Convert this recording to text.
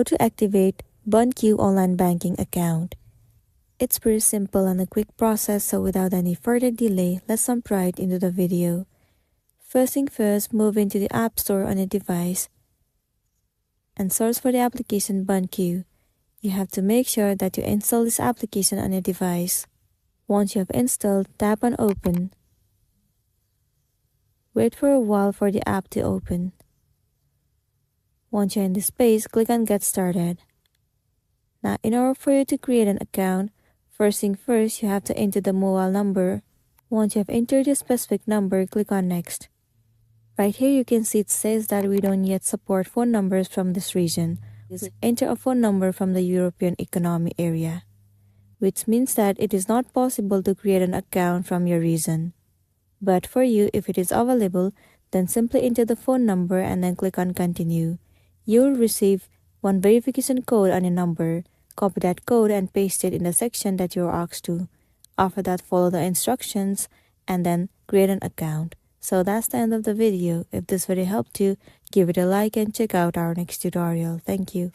How to activate Bunq online banking account. It's pretty simple and a quick process, so without any further delay, let's jump right into the video. First thing first, move into the App Store on your device and search for the application Bunq. You have to make sure that you install this application on your device. Once you have installed, tap on Open. Wait for a while for the app to open. Once you're in this page, click on Get Started. Now, in order for you to create an account, first thing first, you have to enter the mobile number. Once you have entered your specific number, click on Next. Right here, you can see it says that we don't yet support phone numbers from this region. Enter a phone number from the European Economic Area, which means that it is not possible to create an account from your region. But for you, if it is available, then simply enter the phone number and then click on Continue. You will receive one verification code on your number. Copy that code and paste it in the section that you are asked to. After that, follow the instructions and then create an account. So that's the end of the video. If this video helped you, give it a like and check out our next tutorial. Thank you.